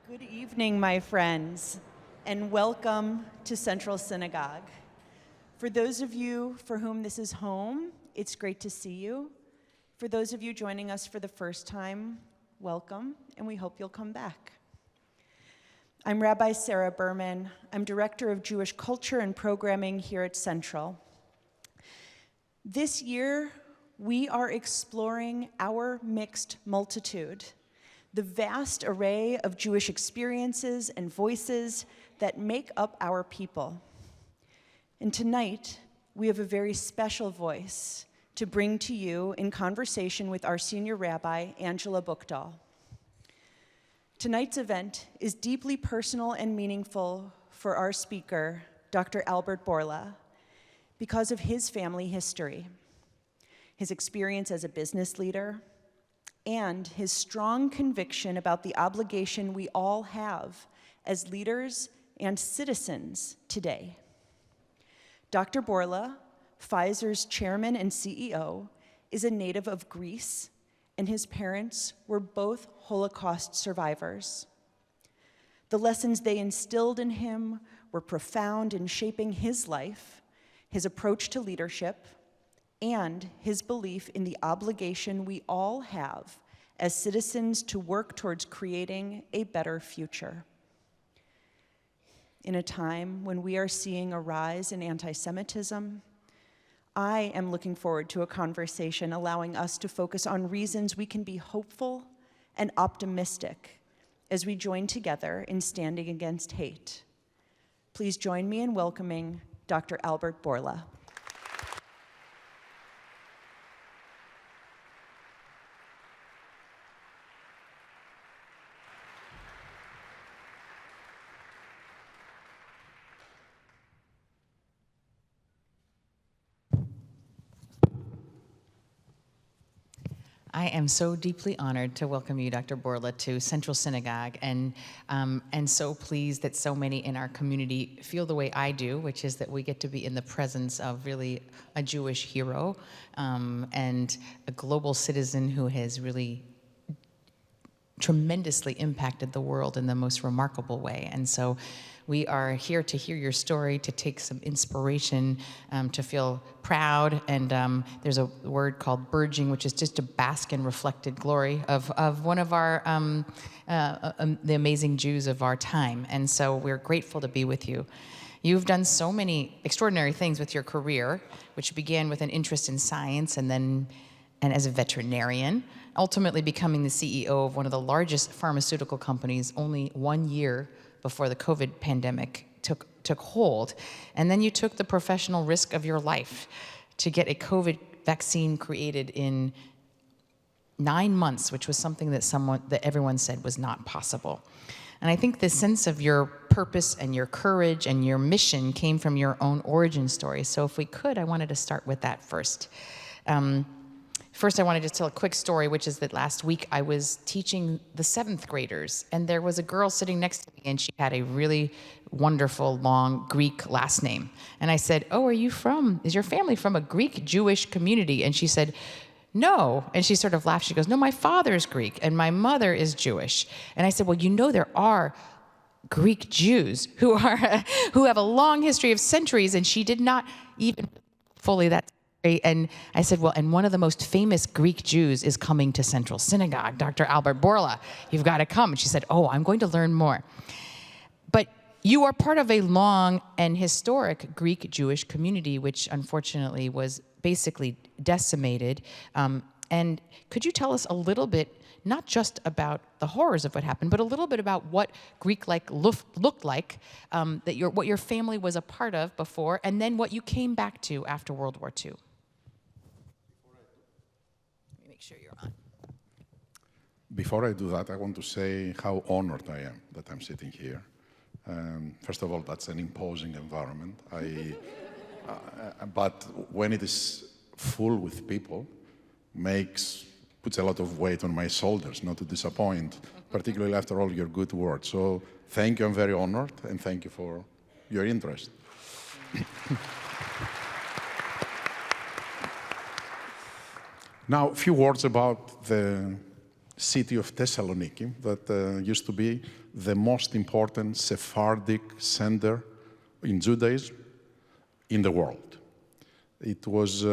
Good evening, my friends, and welcome to Central Synagogue. For those of you for whom this is home, it's great to see you. For those of you joining us for the first time, welcome, and we hope you'll come back. I'm Rabbi Sarah Berman. I'm Director of Jewish Culture and Programming here at Central. This year, we are exploring our mixed multitude, the vast array of Jewish experiences and voices that make up our people. And tonight, we have a very special voice to bring to you in conversation with our senior rabbi, Angela Buchdahl. Tonight's event is deeply personal and meaningful for our speaker, Dr. Albert Bourla, because of his family history, his experience as a business leader, and his strong conviction about the obligation we all have as leaders and citizens today. Dr. Bourla, Pfizer's chairman and CEO, is a native of Greece, and his parents were both Holocaust survivors. The lessons they instilled in him were profound in shaping his life, his approach to leadership, and his belief in the obligation we all have as citizens to work towards creating a better future. In a time when we are seeing a rise in antisemitism, I am looking forward to a conversation allowing us to focus on reasons we can be hopeful and optimistic as we join together in standing against hate. Please join me in welcoming Dr. Albert Bourla. I am so deeply honored to welcome you, Dr. Bourla, to Central Synagogue, and so pleased that so many in our community feel the way I do, which is that we get to be in the presence of really a Jewish hero and a global citizen who has really tremendously impacted the world in the most remarkable way. And so we are here to hear your story, to take some inspiration, to feel proud. And there's a word called burgeoning, which is just to bask in reflected glory of one of our, the amazing Jews of our time. And so we're grateful to be with you. You've done so many extraordinary things with your career, which began with an interest in science and as a veterinarian, ultimately becoming the CEO of one of the largest pharmaceutical companies only 1 year before the COVID pandemic took hold. And then you took the professional risk of your life to get a COVID vaccine created in 9 months, which was something that everyone said was not possible. And I think the sense of your purpose and your courage and your mission came from your own origin story. So if we could, I wanted to start with that first. First, I want to just tell a quick story, which is that last week I was teaching the 7th graders, and there was a girl sitting next to me, and she had a really wonderful, long Greek last name. And I said, "Oh, is your family from a Greek Jewish community?" And she said, "No." And she sort of laughed. She goes, "No, my father's Greek, and my mother is Jewish." And I said, "Well, there are Greek Jews who have a long history of centuries," and she did not even fully that. And I said, "Well, and one of the most famous Greek Jews is coming to Central Synagogue, Dr. Albert Bourla. You've got to come." And she said, "Oh, I'm going to learn more." But you are part of a long and historic Greek Jewish community, which unfortunately was basically decimated. And could you tell us a little bit, not just about the horrors of what happened, but a little bit about what Greek-like looked like, what your family was a part of before, and then what you came back to after World War II? Sure you're on. Before I do that, I want to say how honored I am that I'm sitting here. First of all, that's an imposing environment. But when it is full with people, puts a lot of weight on my shoulders, not to disappoint, particularly after all your good words. So thank you, I'm very honored, and thank you for your interest. Now, a few words about the city of Thessaloniki that used to be the most important Sephardic center in Judaism in the world. It was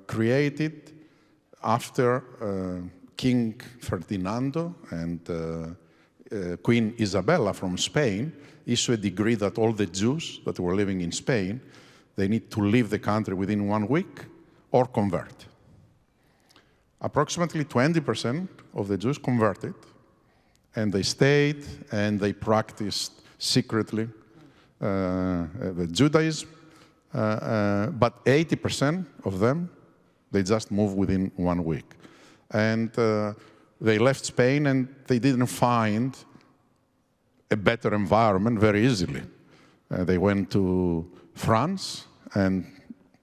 created after King Ferdinando and Queen Isabella from Spain issued a decree that all the Jews that were living in Spain, they need to leave the country within 1 week or convert. Approximately 20% of the Jews converted, and they stayed and they practiced secretly the Judaism, but 80% of them, they just moved within 1 week. And they left Spain and they didn't find a better environment very easily. They went to France and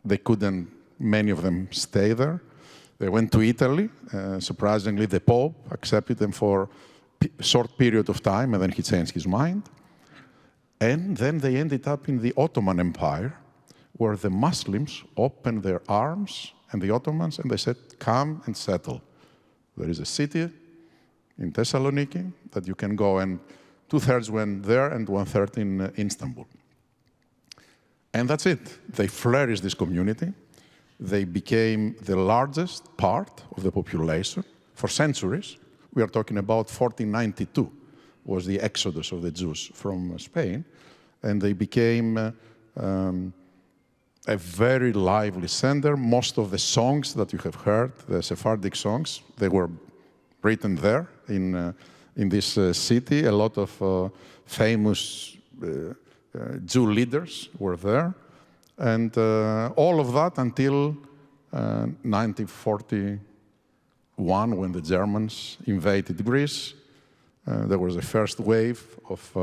they couldn't, many of them, stay there. They went to Italy. Surprisingly, the Pope accepted them for a short period of time, and then he changed his mind. And then they ended up in the Ottoman Empire, where the Muslims opened their arms and the Ottomans, and they said, come and settle. There is a city in Thessaloniki that you can go, and 2/3 went there and 1/3 in Istanbul. And that's it. They flourished this community. They became the largest part of the population for centuries. We are talking about 1492 was the exodus of the Jews from Spain. And they became a very lively center. Most of the songs that you have heard, the Sephardic songs, they were written there in this city. A lot of famous Jew leaders were there. And all of that until 1941, when the Germans invaded Greece. There was a first wave of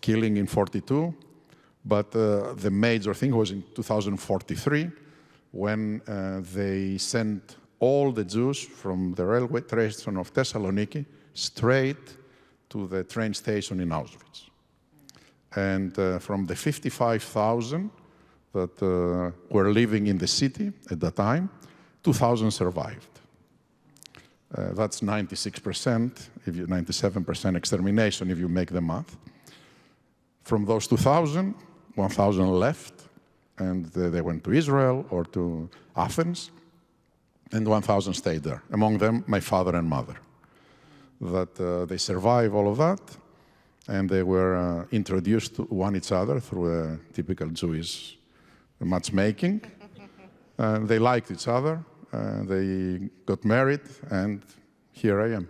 killing in 1942. But the major thing was in 2043, when they sent all the Jews from the railway station of Thessaloniki straight to the train station in Auschwitz. And from the 55,000 that were living in the city at that time, 2,000 survived. That's 96%, 97% extermination if you make the math. From those 2,000, 1,000 left, and they went to Israel or to Athens, and 1,000 stayed there. Among them, my father and mother. That they survived all of that, and they were introduced to one each other through a typical Jewish matchmaking. They liked each other, they got married, and here I am.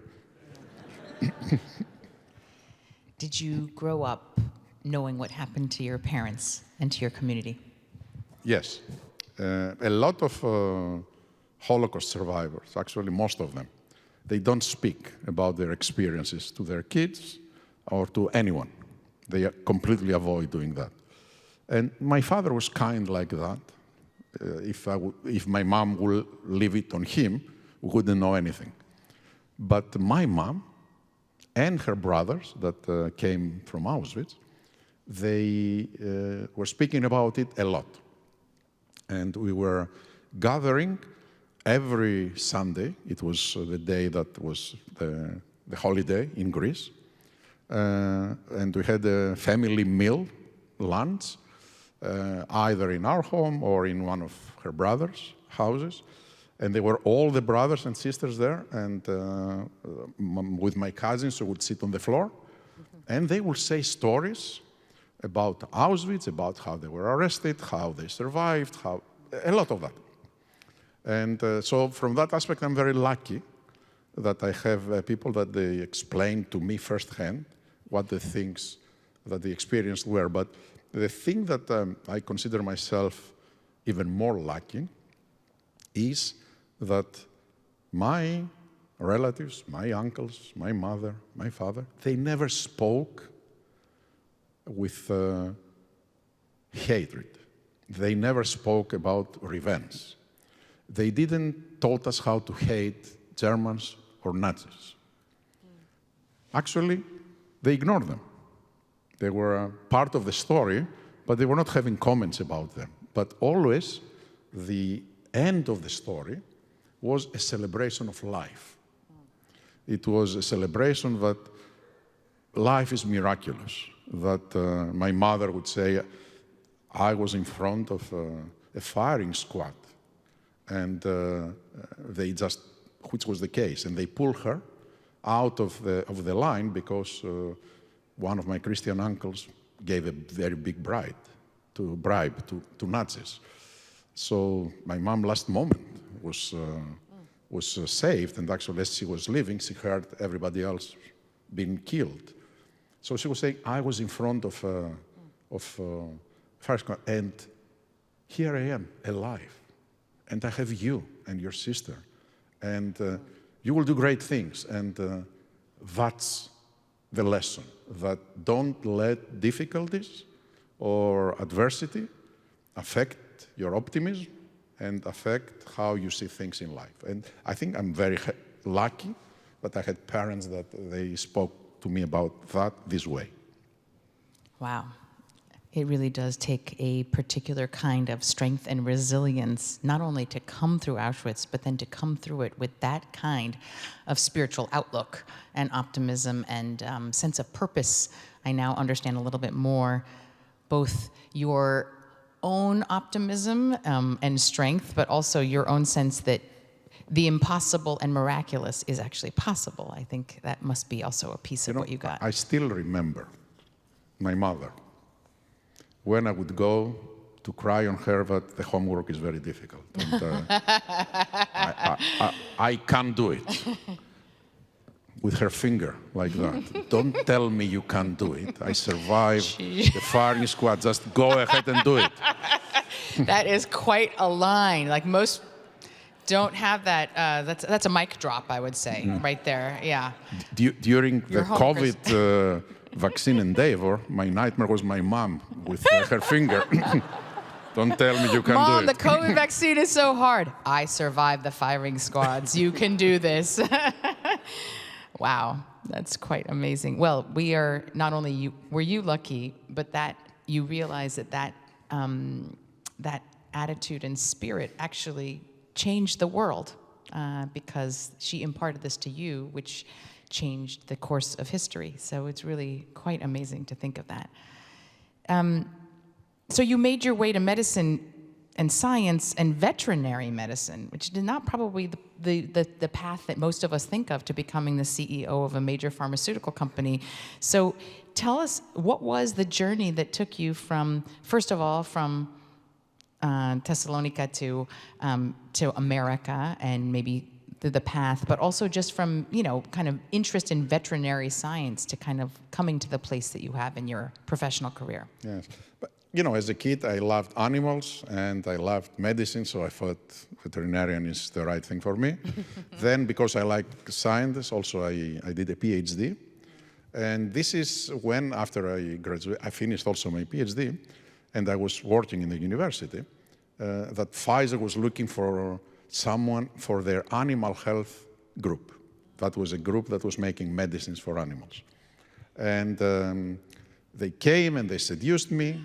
Did you grow up knowing what happened to your parents and to your community? Yes. A lot of Holocaust survivors, actually most of them, they don't speak about their experiences to their kids or to anyone. They completely avoid doing that. And my father was kind like that. If my mom would leave it on him, we wouldn't know anything. But my mom and her brothers that came from Auschwitz, they were speaking about it a lot. And we were gathering every Sunday. It was the day that was the holiday in Greece. And we had a family meal, lunch, either in our home or in one of her brothers' houses. And there were all the brothers and sisters there, and with my cousins who would sit on the floor. And they would say stories about Auschwitz, about how they were arrested, how they survived, a lot of that. And so from that aspect, I'm very lucky that I have people that they explain to me firsthand what the things that they experienced were. But the thing that I consider myself even more lucky is that my relatives, my uncles, my mother, my father, they never spoke with hatred. They never spoke about revenge. They didn't taught us how to hate Germans or Nazis. Actually, they ignored them. They were part of the story, but they were not having comments about them. But always, the end of the story was a celebration of life. It was a celebration that life is miraculous, that my mother would say, I was in front of a firing squad, and they just, which was the case, and they pulled her out of the line because one of my Christian uncles gave a very big bribe to Nazis. So my mom, last moment, was saved, and actually as she was leaving, she heard everybody else being killed. So she was saying, I was in front of fire squad, and here I am, alive, and I have you and your sister, and you will do great things. And that's the lesson, that don't let difficulties or adversity affect your optimism and affect how you see things in life. And I think I'm very lucky that I had parents that they spoke to me about that this way. Wow. It really does take a particular kind of strength and resilience, not only to come through Auschwitz, but then to come through it with that kind of spiritual outlook and optimism and sense of purpose. I now understand a little bit more both your own optimism and strength, but also your own sense that the impossible and miraculous is actually possible. I think that must be also a piece of what you got. I still remember my mother, when I would go to cry on her that the homework is very difficult. And, I can't do it. With her finger, like that. Don't tell me you can't do it. I survived the firing squad. Just go ahead and do it. That is quite a line. Like most don't have that. That's a mic drop, I would say, right there. Yeah. During the COVID vaccine endeavor, my nightmare was my mom with her finger. Don't tell me you can't Mom, do it. the COVID vaccine is so hard. I survived the firing squads. You can do this. Wow, that's quite amazing. Well, we are not only were you lucky, but that you realize that attitude and spirit actually changed the world because she imparted this to you, which changed the course of history. So it's really quite amazing to think of that. So you made your way to medicine and science and veterinary medicine, which is not probably the path that most of us think of to becoming the CEO of a major pharmaceutical company. So tell us, what was the journey that took you from, first of all, from Thessalonica to America and maybe the path, but also just from, kind of interest in veterinary science to kind of coming to the place that you have in your professional career? Yes. But, as a kid, I loved animals and I loved medicine, so I thought veterinarian is the right thing for me. Then, because I like science, also I did a PhD. And this is when, after I graduated, I finished also my PhD, and I was working in the university, that Pfizer was looking for someone for their animal health group. That was a group that was making medicines for animals. And they came and they seduced me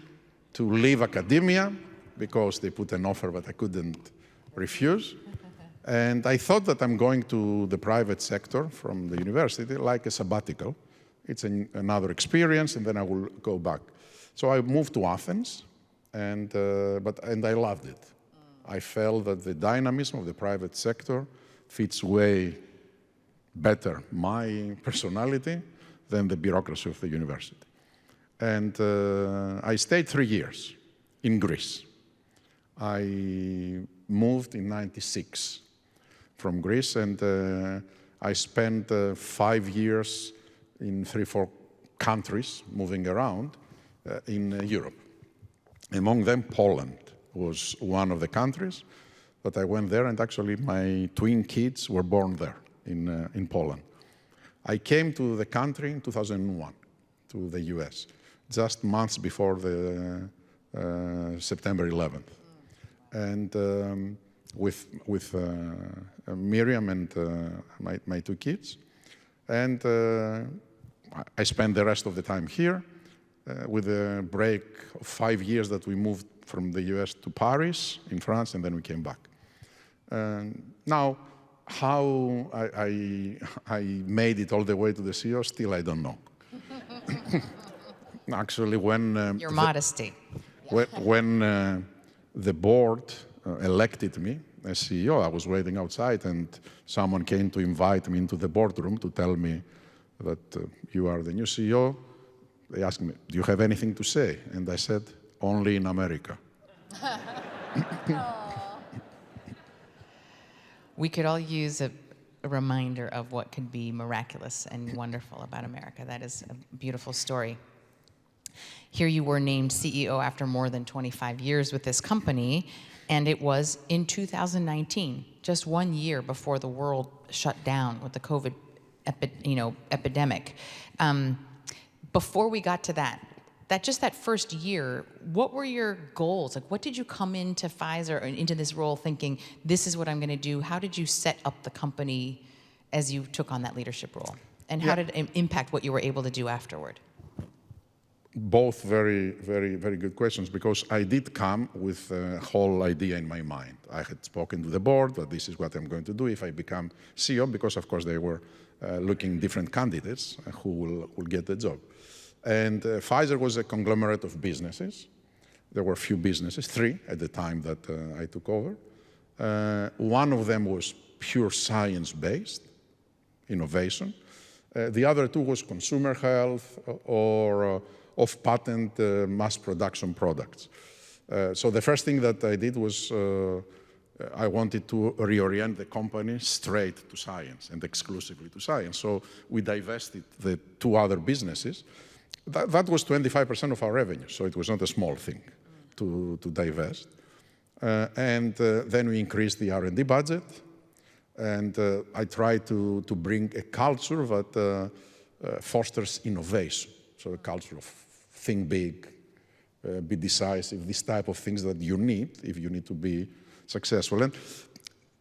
to leave academia because they put an offer that I couldn't refuse. And I thought that I'm going to the private sector from the university like a sabbatical. It's another experience, and then I will go back. So I moved to Athens, and I loved it. I felt that the dynamism of the private sector fits way better my personality than the bureaucracy of the university. And I stayed 3 years in Greece. I moved in '96 from Greece, and I spent 5 years in 3-4 countries, moving around in Europe. Among them, Poland was one of the countries that I went there, and actually my twin kids were born there in Poland. I came to the country in 2001, to the US, just months before the September 11th. And with Miriam and my two kids. And I spent the rest of the time here with a break of 5 years that we moved from the US to Paris in France, and then we came back. Now, How I made it all the way to the CEO, still I don't know. Actually, when Your modesty. when the board elected me as CEO, I was waiting outside, and someone came to invite me into the boardroom to tell me that you are the new CEO. They asked me, "Do you have anything to say?" And I said, "Only in America." We could all use a reminder of what could be miraculous and wonderful about America. That is a beautiful story. Here you were named CEO after more than 25 years with this company, and it was in 2019, just 1 year before the world shut down with the COVID epidemic. Before we got to that first year, what were your goals? Like, what did you come into Pfizer or into this role thinking, this is what I'm going to do? How did you set up the company as you took on that leadership role? And how did it impact what you were able to do afterward? Both very, very, very good questions, because I did come with a whole idea in my mind. I had spoken to the board that this is what I'm going to do if I become CEO, because of course they were looking different candidates who will get the job. And Pfizer was a conglomerate of businesses. There were a few businesses, 3 at the time that I took over. One of them was pure science-based innovation. The other 2 was consumer health or off-patent mass production products. So the first thing that I did was I wanted to reorient the company straight to science and exclusively to science. So we divested the 2 other businesses. That was 25% of our revenue, so it was not a small thing to divest. And then we increased the R&D budget, and I tried to bring a culture that fosters innovation. So a culture of think big, be decisive, this type of things that you need if you need to be successful and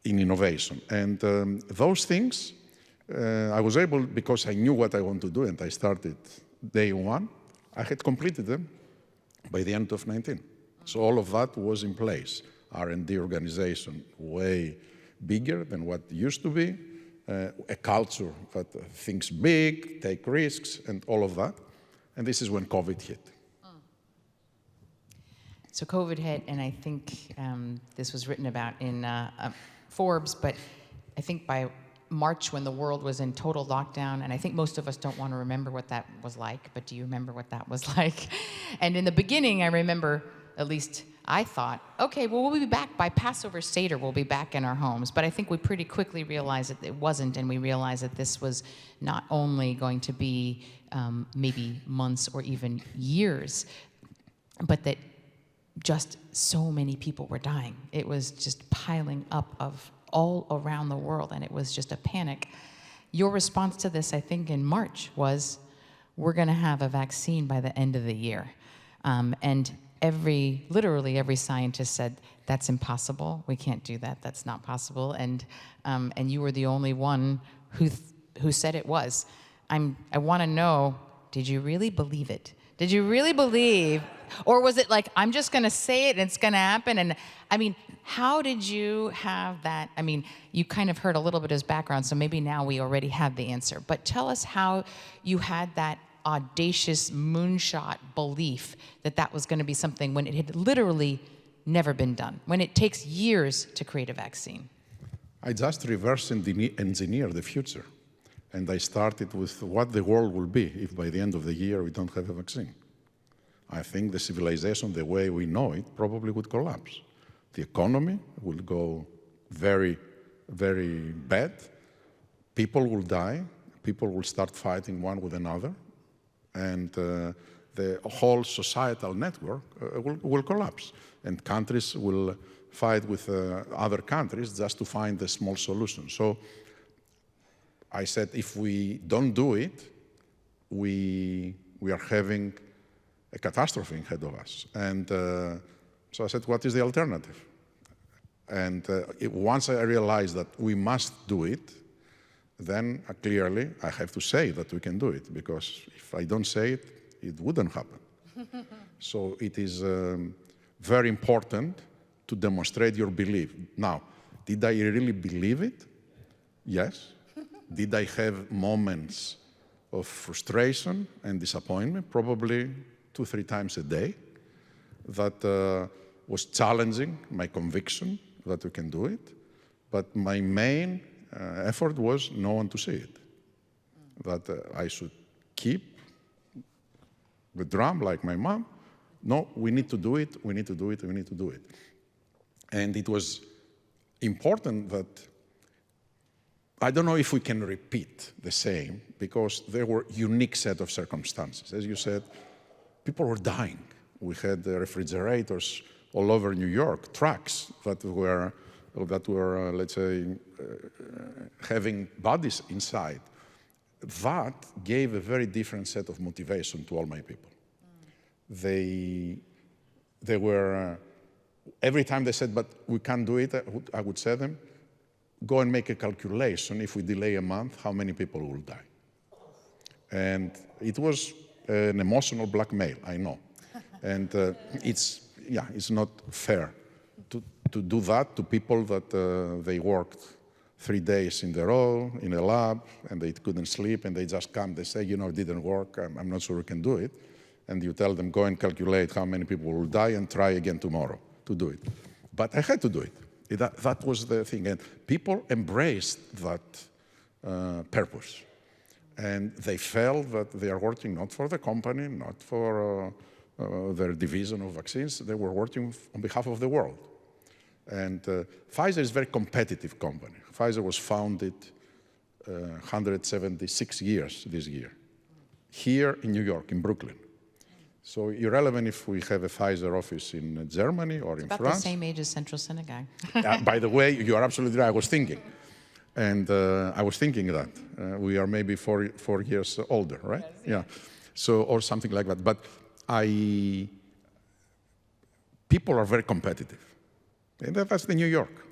in innovation. And those things, I was able, because I knew what I want to do, and I started day 1, I had completed them by the end of 19. So all of that was in place. R&D organization way bigger than what it used to be, a culture that thinks big, take risks, and all of that. And this is when COVID hit. So COVID hit, and I think this was written about in Forbes, but I think by March, when the world was in total lockdown, and I think most of us don't want to remember what that was like, but do you remember what that was like? And in the beginning, I remember, at least I thought, okay, well, we'll be back by Passover Seder, we'll be back in our homes. But I think we pretty quickly realized that it wasn't, and we realized that this was not only going to be maybe months or even years, but that just so many people were dying. It was just piling up of all around the world, and it was just a panic. Your response to this, I think, in March was, we're going to have a vaccine by the end of the year. And literally every scientist said, that's impossible. We can't do that. That's not possible. And you were the only one who said it was. I want to know, did you really believe it? Did you really believe, or was it like, I'm just going to say it and it's going to happen? And I mean, how did you have that? I mean, you kind of heard a little bit of his background, so maybe now we already have the answer. But tell us how you had that audacious moonshot belief that that was going to be something when it had literally never been done, when it takes years to create a vaccine. I just reverse engineer the future. And I started with what the world will be if by the end of the year we don't have a vaccine. I think the civilization, the way we know it, probably would collapse. The economy will go very, very bad. People will die. People will start fighting one with another. And the whole societal network will collapse. And countries will fight with other countries just to find a small solution. So I said, if we don't do it, we are having a catastrophe ahead of us. And so I said, what is the alternative? And once I realized that we must do it, then clearly I have to say that we can do it, because if I don't say it, it wouldn't happen. So it is very important to demonstrate your belief. Now, did I really believe it? Yes. Did I have moments of frustration and disappointment? Probably 2-3 times a day. That was challenging my conviction that we can do it. But my main effort was no one to see it. That I should keep the drum like my mom. No, we need to do it, we need to do it, we need to do it. And it was important that, I don't know if we can repeat the same, because there were unique set of circumstances. As you said, people were dying. We had refrigerators all over New York, trucks that were let's say, having bodies inside. That gave a very different set of motivation to all my people. They were, every time they said, but we can't do it, I would say them, go and make a calculation. If we delay a month, how many people will die? And it was an emotional blackmail, I know. And it's not fair to do that to people that they worked 3 days in a row in a lab, and they couldn't sleep, and they just come, they say, it didn't work, I'm not sure we can do it. And you tell them, go and calculate how many people will die and try again tomorrow to do it. But I had to do it. That was the thing. And people embraced that purpose. And they felt that they are working not for the company, not for their division of vaccines. They were working on behalf of the world. And Pfizer is a very competitive company. Pfizer was founded 176 years this year, here in New York, in Brooklyn. So irrelevant if we have a Pfizer office in Germany or in France. About the same age as Central Synagogue. By the way, you are absolutely right. I was thinking. And I was thinking that. We are maybe four years older, right? Yes, yeah. So, or something like that. But people are very competitive. And that's the New York.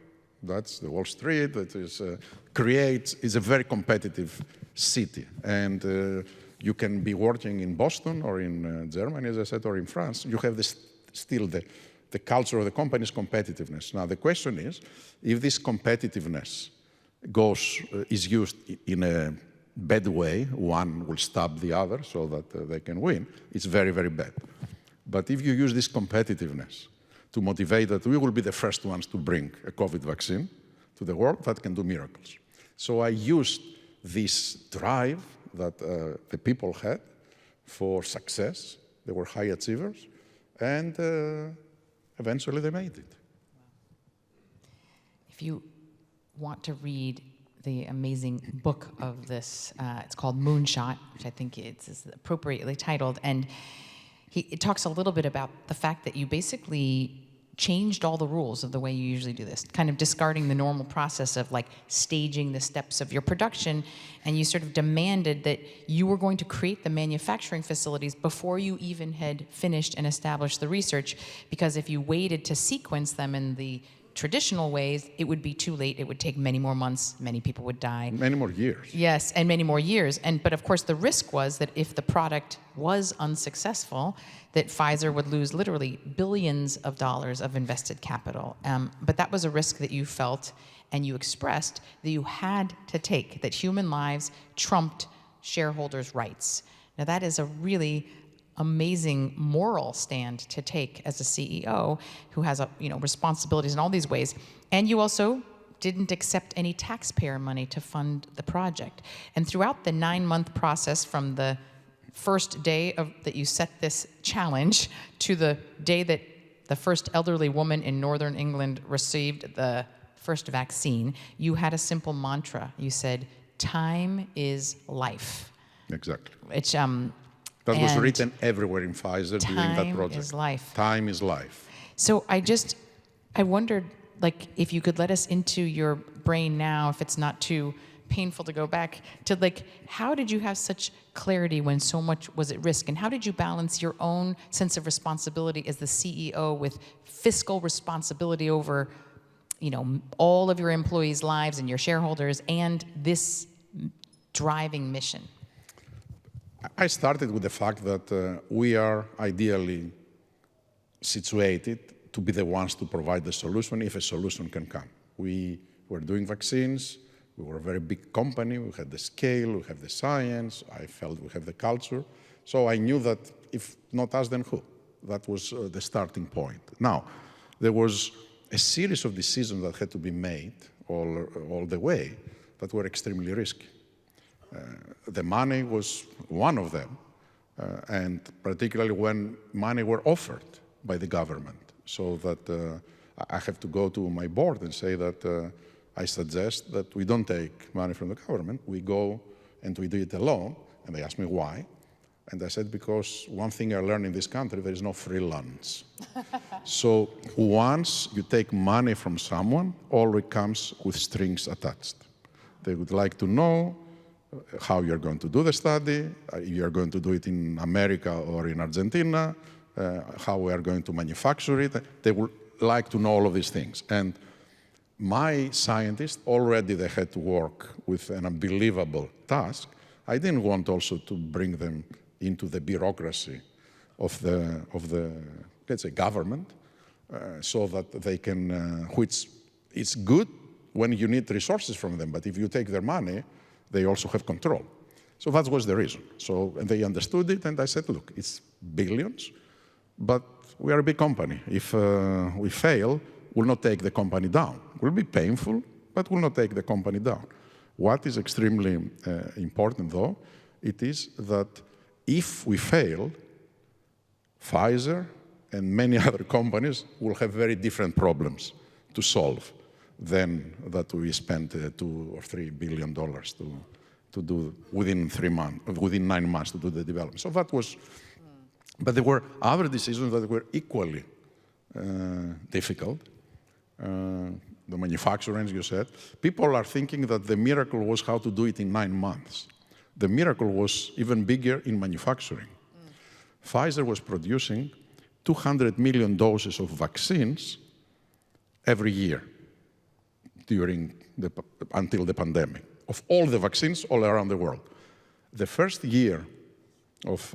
That's the Wall Street. That is, is a very competitive city. And you can be working in Boston or in Germany, as I said, or in France. You have still the culture of the company's competitiveness. Now, the question is, if this competitiveness is used in a bad way, one will stab the other so that they can win, it's very, very bad. But if you use this competitiveness to motivate that we will be the first ones to bring a COVID vaccine to the world, that can do miracles. So I used this drive that the people had for success. They were high achievers, and eventually they made it. If you want to read the amazing book of this, it's called Moonshot, which I think is appropriately titled, and it talks a little bit about the fact that you basically changed all the rules of the way you usually do this, kind of discarding the normal process of like staging the steps of your production, and you sort of demanded that you were going to create the manufacturing facilities before you even had finished and established the research, because if you waited to sequence them in the traditional ways, it would be too late. It would take many more months. Many people would die. Many more years. Yes, and many more years. But of course, the risk was that if the product was unsuccessful, that Pfizer would lose literally billions of dollars of invested capital. But that was a risk that you felt and you expressed that you had to take, that human lives trumped shareholders' rights. Now, that is a really amazing moral stand to take as a CEO who has responsibilities in all these ways. And you also didn't accept any taxpayer money to fund the project. And throughout the 9-month process from the first day that you set this challenge to the day that the first elderly woman in northern England received the first vaccine, you had a simple mantra. You said, time is life. Exactly. Which, that was written everywhere in Pfizer during that project. Time is life. Time is life. So I wondered, if you could let us into your brain now, if it's not too painful to go back to, how did you have such clarity when so much was at risk? And how did you balance your own sense of responsibility as the CEO with fiscal responsibility over, all of your employees' lives and your shareholders and this driving mission? I started with the fact that we are ideally situated to be the ones to provide the solution if a solution can come. We were doing vaccines. We were a very big company. We had the scale, we have the science. I felt we have the culture. So I knew that if not us, then who? That was the starting point. Now, there was a series of decisions that had to be made all the way that were extremely risky. The money was one of them, and particularly when money were offered by the government. So that I have to go to my board and say that I suggest that we don't take money from the government, we go and we do it alone. And they asked me why. And I said, because one thing I learned in this country, there is no free lunch. So once you take money from someone, always comes with strings attached. They would like to know how you're going to do the study, if you're going to do it in America or in Argentina, how we are going to manufacture it. They would like to know all of these things. And my scientists, already they had to work with an unbelievable task. I didn't want also to bring them into the bureaucracy of the let's say, government, so that they can, which is good when you need resources from them, but if you take their money, they also have control. So that was the reason. So, and they understood it, and I said, look, it's billions, but we are a big company. If we fail, we'll not take the company down. It will be painful, but we'll not take the company down. What is extremely important, though, it is that if we fail, Pfizer and many other companies will have very different problems to solve than that we spent $2 or $3 billion to do within 9 months to do the development. So that was, but there were other decisions that were equally difficult. The manufacturing, as you said, people are thinking that the miracle was how to do it in 9 months. The miracle was even bigger in manufacturing. Pfizer was producing 200 million doses of vaccines every year until the pandemic, of all the vaccines all around the world. The first year of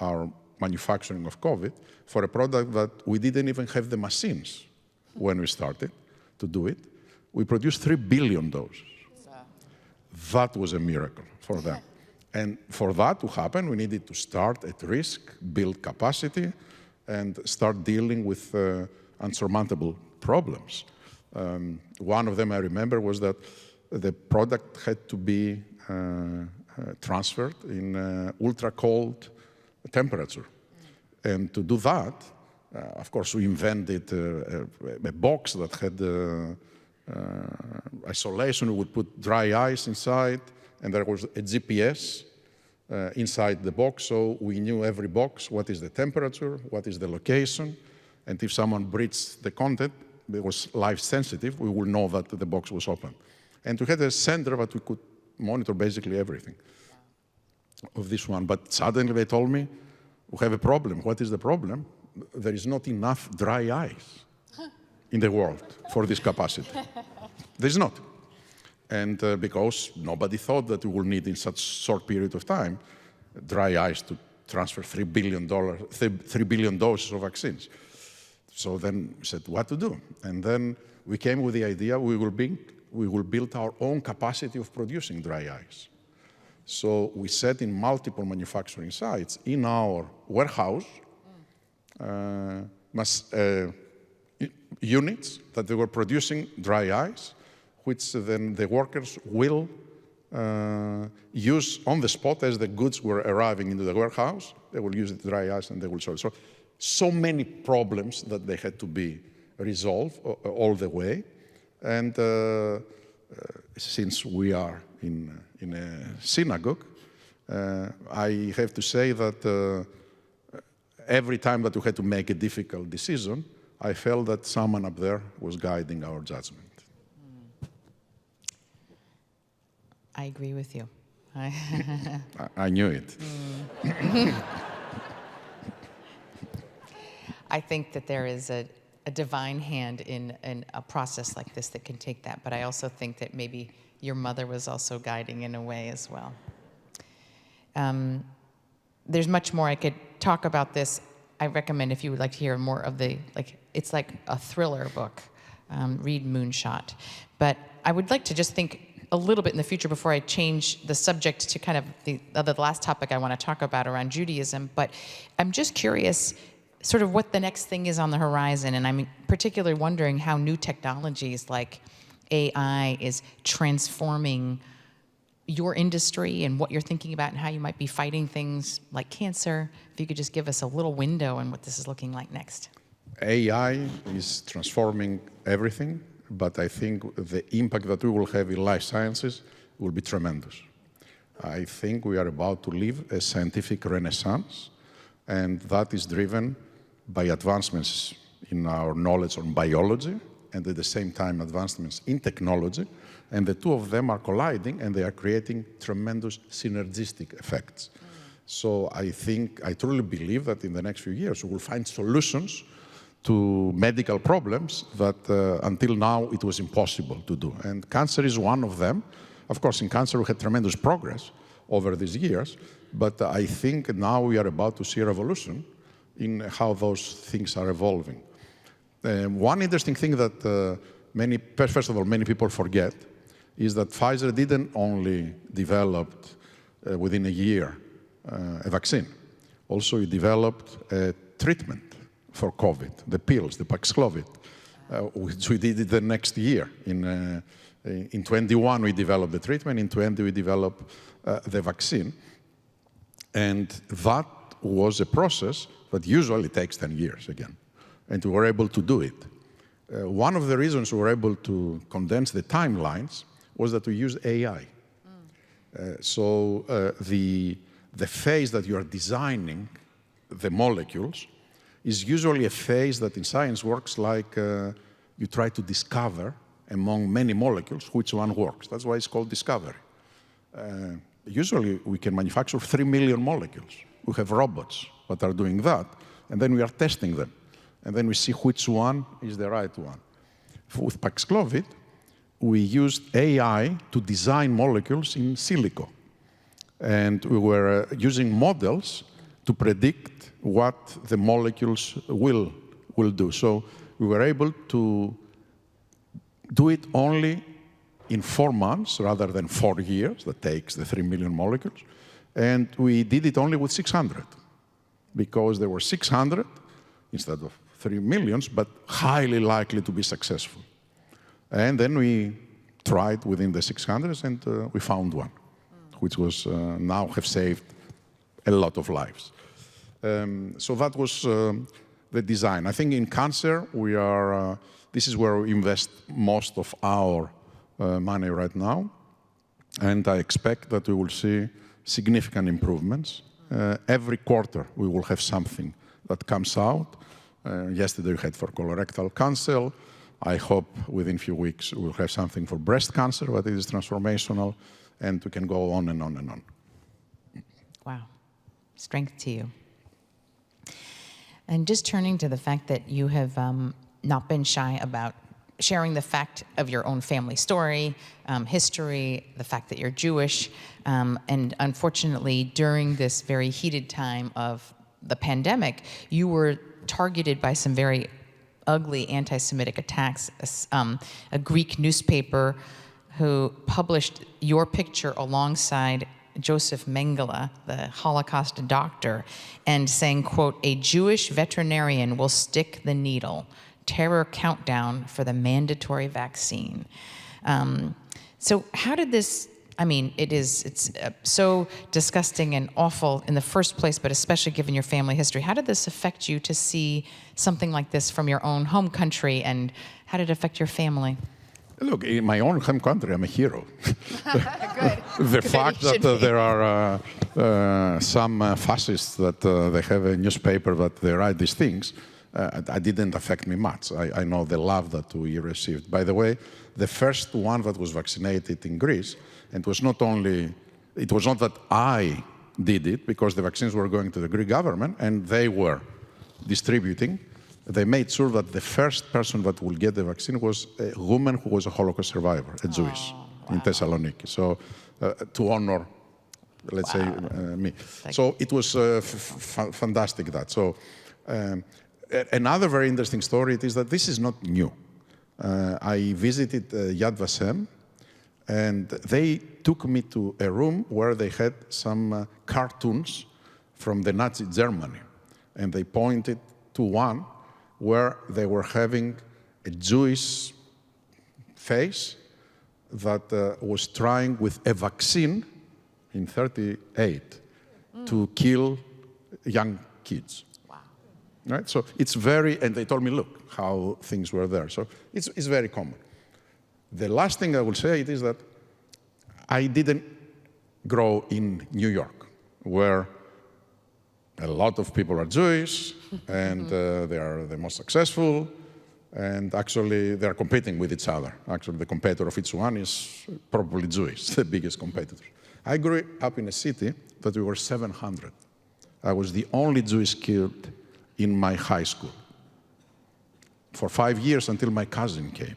our manufacturing of COVID, for a product that we didn't even have the machines when we started to do it, we produced 3 billion doses. That was a miracle for them. And for that to happen, we needed to start at risk, build capacity, and start dealing with unsurmountable problems. One of them I remember was that the product had to be transferred in ultra-cold temperature. And to do that, of course, we invented a box that had isolation. We would put dry ice inside, and there was a GPS inside the box, so we knew every box, what is the temperature, what is the location, and if someone breached the content, it was life sensitive, we would know that the box was open. And we had a center that we could monitor basically everything of this one. But suddenly they told me, we have a problem. What is the problem? There is not enough dry ice in the world for this capacity. There's not. And because nobody thought that we will need in such short period of time dry ice to transfer $3 billion doses of vaccines. So then we said, what to do? And then we came with the idea we will build our own capacity of producing dry ice. So we set in multiple manufacturing sites in our warehouse units that they were producing dry ice, which then the workers will use on the spot as the goods were arriving into the warehouse. They will use the dry ice and they will sell it. So many problems that they had to be resolved all the way. And since we are in a synagogue, I have to say that every time that we had to make a difficult decision, I felt that someone up there was guiding our judgment. I agree with you. I knew it. I think that there is a divine hand in a process like this that can take that, but I also think that maybe your mother was also guiding in a way as well. There's much more I could talk about this. I recommend if you would like to hear more of it's like a thriller book, read Moonshot. But I would like to just think a little bit in the future before I change the subject to kind of the last topic I want to talk about around Judaism. But I'm just curious sort of what the next thing is on the horizon. And I'm particularly wondering how new technologies like AI is transforming your industry and what you're thinking about and how you might be fighting things like cancer. If you could just give us a little window on what this is looking like next. AI is transforming everything, but I think the impact that we will have in life sciences will be tremendous. I think we are about to live a scientific renaissance, and that is driven by advancements in our knowledge on biology, and at the same time advancements in technology, and the two of them are colliding, and they are creating tremendous synergistic effects. So I truly believe that in the next few years we will find solutions to medical problems that until now it was impossible to do. And cancer is one of them. Of course, in cancer we had tremendous progress over these years, but I think now we are about to see a revolution in how those things are evolving. One interesting thing that first of all, many people forget is that Pfizer didn't only develop within a year a vaccine. Also, it developed a treatment for COVID, the pills, the Paxlovid, which we did it the next year. In 21, we developed the treatment. In 20, we developed the vaccine. And that was a process that usually takes 10 years again. And we were able to do it. One of the reasons we were able to condense the timelines was that we used AI. So the phase that you are designing the molecules is usually a phase that in science works like you try to discover among many molecules which one works. That's why it's called discovery. Usually we can manufacture 3 million molecules. We have robots that are doing that, and then we are testing them. And then we see which one is the right one. With Paxlovid, we used AI to design molecules in silico. And we were using models to predict what the molecules will do. So we were able to do it only in 4 months rather than 4 years, that takes the 3 million molecules. And we did it only with 600, because there were 600 instead of 3 million, but highly likely to be successful. And then we tried within the 600s, and we found one, which was now have saved a lot of lives. So that was the design. I think in cancer, this is where we invest most of our money right now. And I expect that we will see significant improvements. Every quarter, we will have something that comes out. Yesterday, we had for colorectal cancer. I hope within a few weeks, we'll have something for breast cancer, but it is transformational, and we can go on and on and on. Wow. Strength to you. And just turning to the fact that you have not been shy about sharing the fact of your own family story, history, the fact that you're Jewish, and unfortunately, during this very heated time of the pandemic, you were targeted by some very ugly anti-Semitic attacks. A Greek newspaper who published your picture alongside Joseph Mengele, the Holocaust doctor, and saying, quote, "A Jewish veterinarian will stick the needle. Terror countdown for the mandatory vaccine." So how did this, I mean, it's so disgusting and awful in the first place, but especially given your family history. How did this affect you to see something like this from your own home country, and how did it affect your family? Look, in my own home country, I'm a hero. Good. The fact that there are some fascists that they have a newspaper that they write these things, it didn't affect me much. I know the love that we received. By the way, the first one that was vaccinated in Greece, and it was not that I did it, because the vaccines were going to the Greek government and they were distributing. They made sure that the first person that will get the vaccine was a woman who was a Holocaust survivor, a Jewish, in Thessaloniki. So to honor, let's say, me. So it was fantastic that. So another very interesting story is that this is not new. I visited Yad Vashem And they took me to a room where they had some cartoons from the Nazi Germany. And they pointed to one where they were having a Jewish face that was trying with a vaccine in 1938 to kill young kids. Wow. Right? So it's very, and they told me, look, how things were there. So it's very common. The last thing I will say is that I didn't grow in New York, where a lot of people are Jewish, and they are the most successful, and actually they are competing with each other. Actually, the competitor of each one is probably Jewish, the biggest competitor. I grew up in a city that we were 700. I was the only Jewish kid in my high school for 5 years until my cousin came.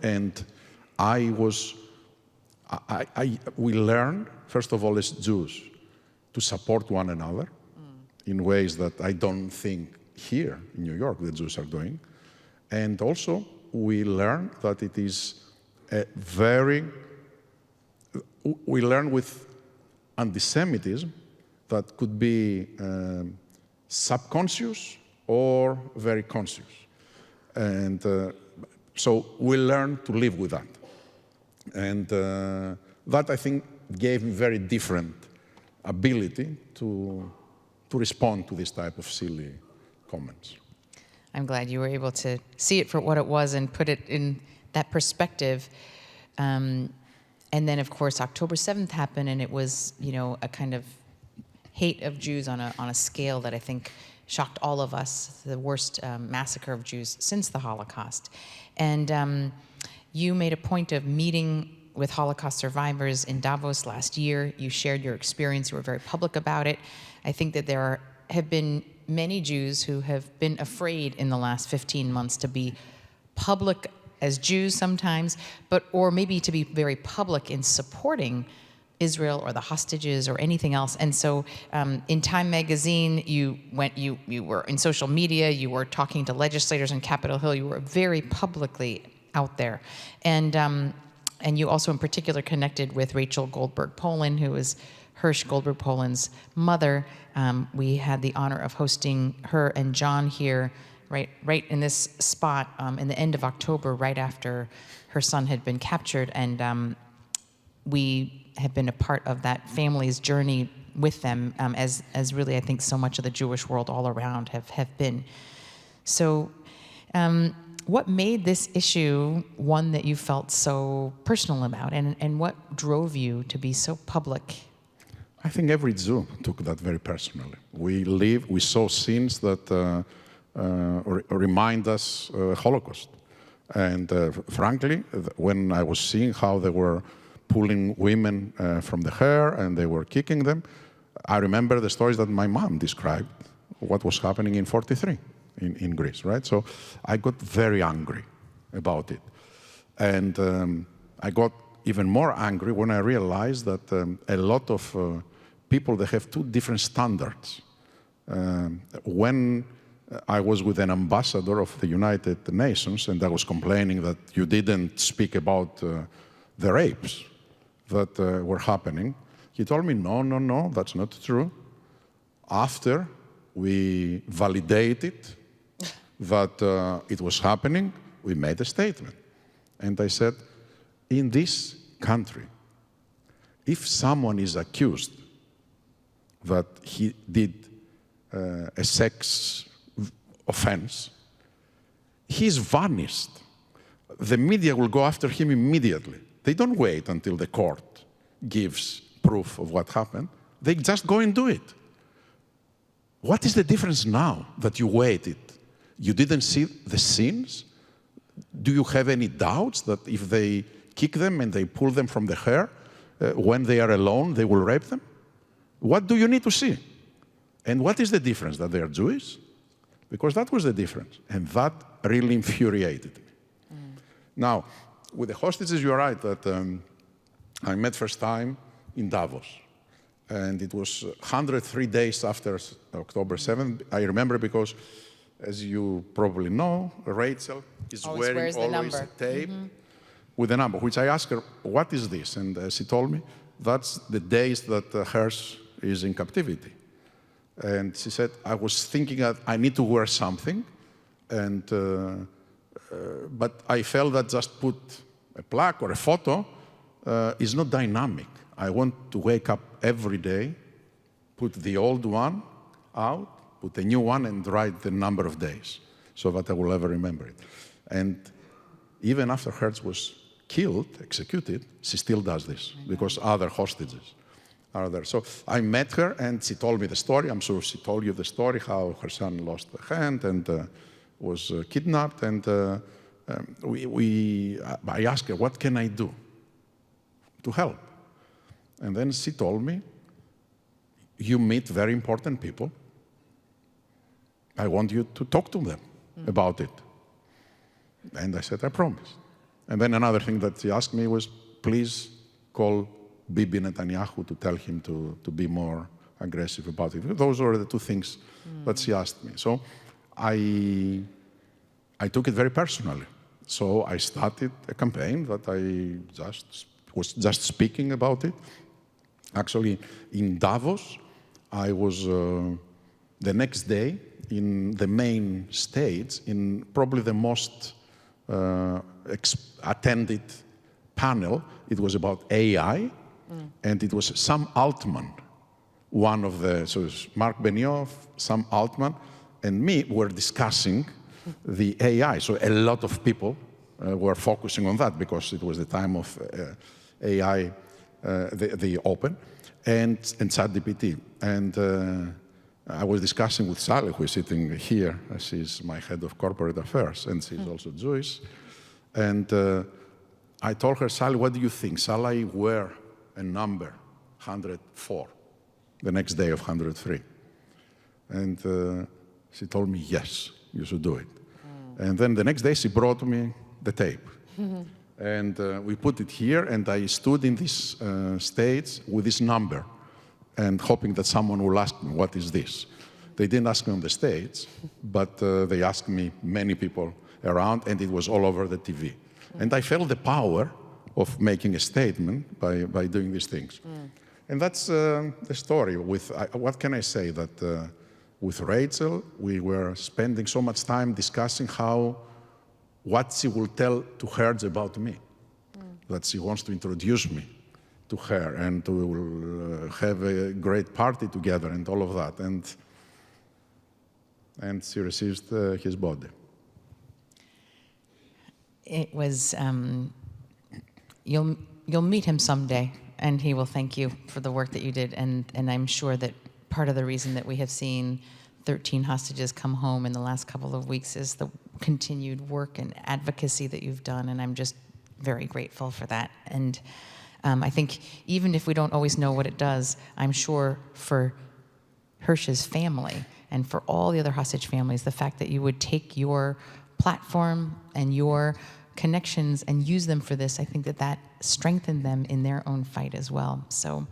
And we learned, first of all, as Jews, to support one another in ways that I don't think here in New York the Jews are doing. And also, we learned that it is we learn with antisemitism that could be subconscious or very conscious. And so we learn to live with that. And that, I think, gave me very different ability to respond to this type of silly comments. I'm glad you were able to see it for what it was and put it in that perspective. And then, of course, October 7th happened, and it was, a kind of hate of Jews on a scale that I think shocked all of us, the worst massacre of Jews since the Holocaust. And you made a point of meeting with Holocaust survivors in Davos last year. You shared your experience. You were very public about it. I think that there have been many Jews who have been afraid in the last 15 months to be public as Jews sometimes, or maybe to be very public in supporting Israel or the hostages or anything else. And so in Time magazine, you were in social media, you were talking to legislators on Capitol Hill, you were very publicly out there. And you also in particular connected with Rachel Goldberg-Polin, who is Hirsch Goldberg-Polin's mother. We had the honor of hosting her and John here right in this spot in the end of October, right after her son had been captured. And we have been a part of that family's journey with them, as really I think so much of the Jewish world all around have been. So what made this issue one that you felt so personal about, and what drove you to be so public? I think every Jew took that very personally. We saw scenes that remind us Holocaust. And frankly, when I was seeing how they were pulling women from the hair and they were kicking them, I remember the stories that my mom described, what was happening in 1943 in Greece, right? So I got very angry about it. And I got even more angry when I realized that a lot of people, they have two different standards. When I was with an ambassador of the United Nations and I was complaining that you didn't speak about the rapes that were happening, he told me, no, that's not true. After we validated that it was happening, we made a statement. And I said, in this country, if someone is accused that he did a sex offense, he's vanished. The media will go after him immediately. They don't wait until the court gives proof of what happened. They just go and do it. What is the difference now that you waited? You didn't see the scenes? Do you have any doubts that if they kick them and they pull them from the hair, when they are alone, they will rape them? What do you need to see? And what is the difference? That they are Jewish? Because that was the difference. And that really infuriated me. Now, with the hostages, you're right that I met first time in Davos. And it was 103 days after October 7th. I remember because, as you probably know, Rachel is Always wearing wears the always number. a tape. with a number, which I asked her, what is this? And she told me, that's the days that hers is in captivity. And she said, I was thinking that I need to wear something, and but I felt that just put a plaque or a photo is not dynamic. I want to wake up every day, put the old one out, put a new one, and write the number of days so that I will ever remember it. And even after Hertz was killed, executed, she still does this because other hostages are there. So I met her, and she told me the story. I'm sure she told you the story, how her son lost a hand and was kidnapped. And I asked her, what can I do to help? And then she told me, you meet very important people. I want you to talk to them about it. And I said, I promise. And then another thing that she asked me was, please call Bibi Netanyahu to tell him to be more aggressive about it. Those were the two things that she asked me. So I took it very personally. So I started a campaign that I was just speaking about it. Actually, in Davos, I was the next day in the main stage, in probably the most attended panel. It was about AI, and it was Sam Altman, one of the, so it was Mark Benioff, Sam Altman, and me were discussing the AI. So a lot of people were focusing on that because it was the time of AI, the open, and ChatGPT. And I was discussing with Sally, who is sitting here. She's my head of corporate affairs, and she's also Jewish. And I told her, Sally, what do you think? Shall I wear a number, 104, the next day of 103? And she told me, yes, you should do it. And then the next day, she brought me the tape. And we put it here, and I stood in this stage with this number and hoping that someone will ask me, what is this? They didn't ask me on the stage, but they asked me, many people around, and it was all over the TV. And I felt the power of making a statement by doing these things. And that's the story. With what can I say? That with Rachel, we were spending so much time discussing what she will tell to Hertz about me, that she wants to introduce me to her, and to have a great party together and all of that. And she received his body. It was, you'll meet him someday, and he will thank you for the work that you did. And I'm sure that part of the reason that we have seen 13 hostages come home in the last couple of weeks is the continued work and advocacy that you've done, and I'm just very grateful for that. And I think even if we don't always know what it does, I'm sure for Hirsch's family and for all the other hostage families, the fact that you would take your platform and your connections and use them for this, I think that strengthened them in their own fight as well. So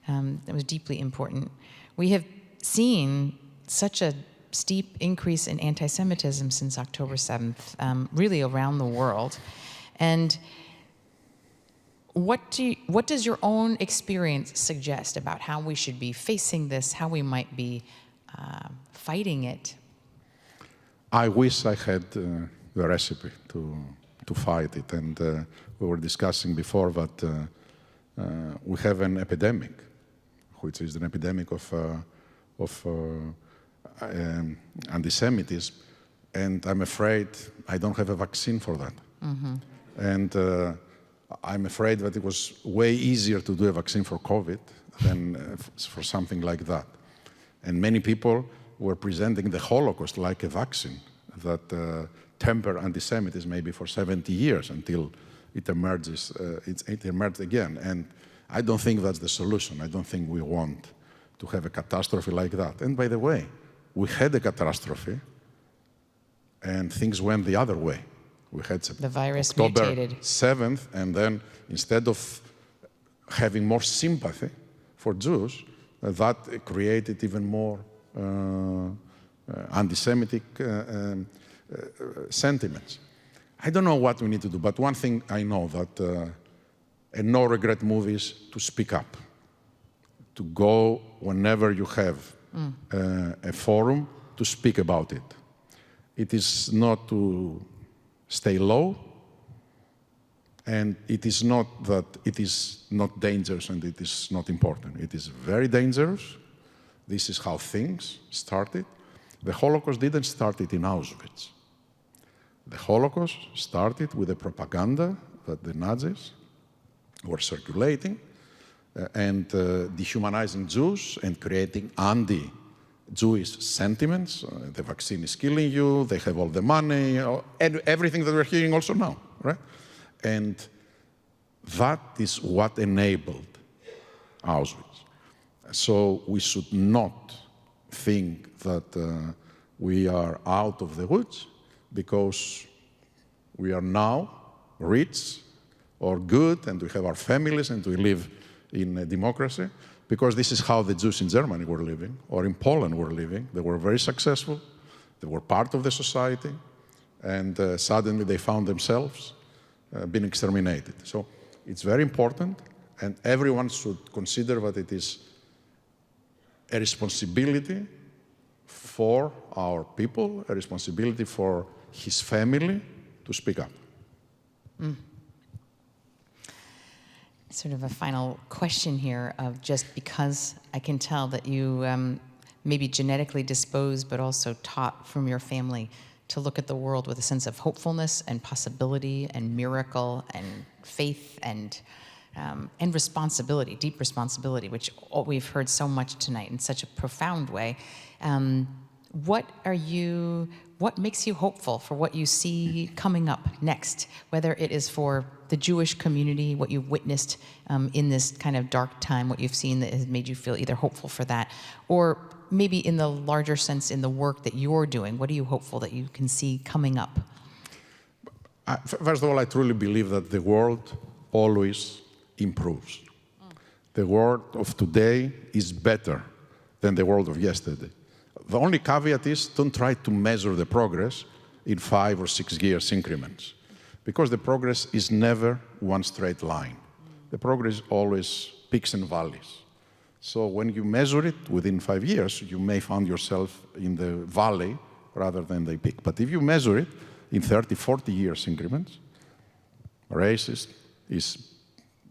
it was deeply important. We have seen such a steep increase in anti-Semitism since October 7th, really around the world. And what does your own experience suggest about how we should be facing this, how we might be fighting it? I wish I had the recipe to fight it. And we were discussing before that we have an epidemic, which is an epidemic of anti-Semitism, and I'm afraid I don't have a vaccine for that. And I'm afraid that it was way easier to do a vaccine for COVID than for something like that. And many people were presenting the Holocaust like a vaccine that tempered anti-Semitism maybe for 70 years until it emerges. It emerged again. And I don't think that's the solution. I don't think we want to have a catastrophe like that. And by the way, we had a catastrophe, and things went the other way. We had the virus October mutated. 7th, and then instead of having more sympathy for Jews, that created even more anti-Semitic sentiments. I don't know what we need to do, but one thing I know that a no-regret move is to speak up, to go whenever you have a forum to speak about it. It is not to stay low, and it is not that it is not dangerous and it is not important. It is very dangerous. This is how things started. The Holocaust didn't start it in Auschwitz. The Holocaust started with the propaganda that the Nazis were circulating and dehumanizing Jews and creating anti-Jewish sentiments. The vaccine is killing you, they have all the money, and everything that we're hearing also now, right? And that is what enabled Auschwitz. So we should not think that we are out of the woods because we are now rich or good and we have our families and we live in a democracy, because this is how the Jews in Germany were living or in Poland were living. They were very successful, they were part of the society, and suddenly they found themselves being exterminated. So it's very important, and everyone should consider that it is a responsibility for our people, a responsibility for his family to speak up. Sort of a final question here of, just because I can tell that you may be genetically disposed but also taught from your family to look at the world with a sense of hopefulness and possibility and miracle and faith and responsibility, deep responsibility, which we've heard so much tonight in such a profound way. What makes you hopeful for what you see coming up next, whether it is for the Jewish community, what you've witnessed in this kind of dark time, what you've seen that has made you feel either hopeful for that, or maybe in the larger sense in the work that you're doing? What are you hopeful that you can see coming up? First of all, I truly believe that the world always improves. The world of today is better than the world of yesterday. The only caveat is don't try to measure the progress in 5 or 6 years increments, because the progress is never one straight line. The progress is always peaks and valleys. So when you measure it within 5 years, you may find yourself in the valley rather than the peak. But if you measure it in 30, 40 years increments, racism is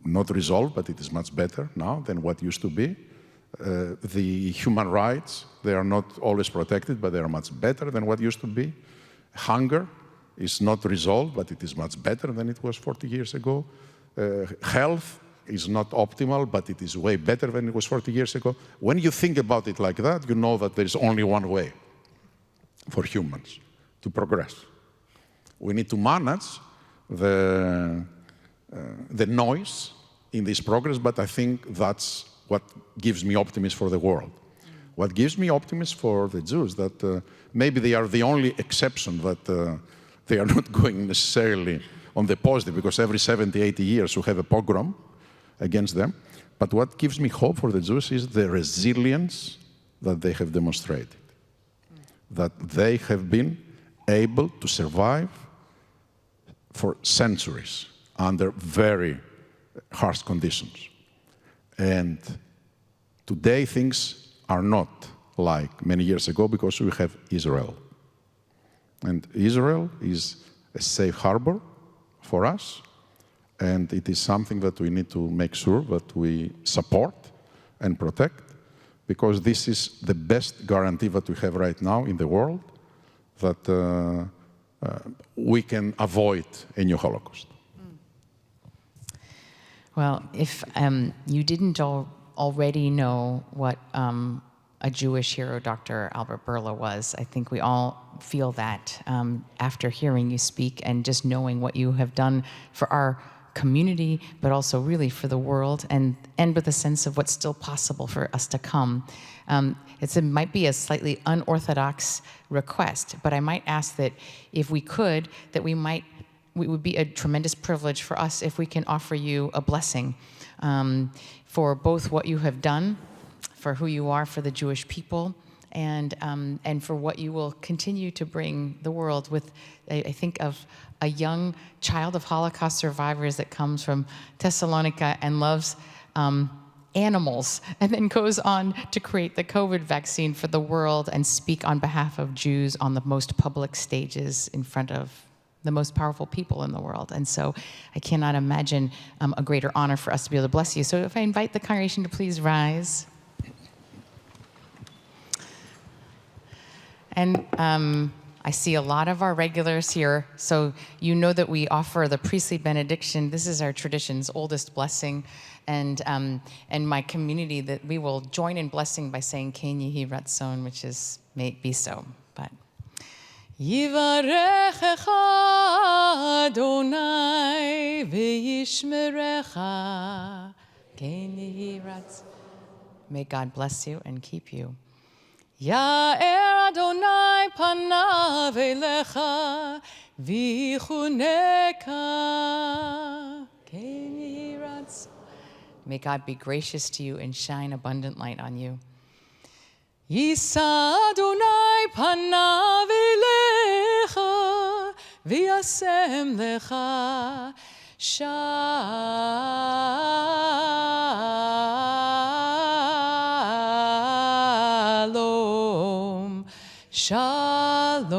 not resolved, but it is much better now than what used to be. The human rights, they are not always protected, but they are much better than what used to be. Hunger is not resolved, but it is much better than it was 40 years ago. Health is not optimal, but it is way better than it was 40 years ago. When you think about it like that, you know that there is only one way for humans to progress. We need to manage the noise in this progress, but I think that's what gives me optimism for the world. What gives me optimism for the Jews, that maybe they are the only exception, that they are not going necessarily on the positive, because every 70, 80 years we have a pogrom against them. But what gives me hope for the Jews is the resilience that they have demonstrated, that they have been able to survive for centuries under very harsh conditions. And today things are not like many years ago, because we have Israel. And Israel is a safe harbor for us, and it is something that we need to make sure that we support and protect, because this is the best guarantee that we have right now in the world that we can avoid a new Holocaust. Well, if you didn't already know what a Jewish hero Dr. Albert Bourla was, I think we all feel that after hearing you speak and just knowing what you have done for our community, but also really for the world, and with a sense of what's still possible for us to come. It might be a slightly unorthodox request, but I might ask that if we could, that it would be a tremendous privilege for us if we can offer you a blessing for both what you have done, for who you are for the Jewish people, and for what you will continue to bring the world with. I think of a young child of Holocaust survivors that comes from Thessaloniki and loves animals, and then goes on to create the COVID vaccine for the world and speak on behalf of Jews on the most public stages in front of the most powerful people in the world. And so I cannot imagine a greater honor for us to be able to bless you. So if I invite the congregation to please rise. And I see a lot of our regulars here, so you know that we offer the priestly benediction. This is our tradition's oldest blessing, and my community, that we will join in blessing by saying Ken Yehi Ratzon, which is may it be so. But Yivarechecha Adonai v'yishmerecha Ken Yehi Ratzon. May God bless you and keep you. Ya'er Adonai panav elecha v'chuneka ken yehi ratzon. May God be gracious to you and shine abundant light on you. Yisa Adonai panav elecha v'yasem lecha Shalom, Shalom,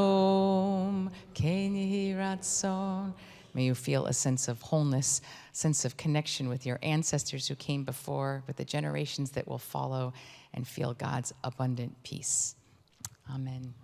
Ken Yehi Ratzon. May you feel a sense of wholeness, sense of connection with your ancestors who came before, with the generations that will follow, and feel God's abundant peace. Amen.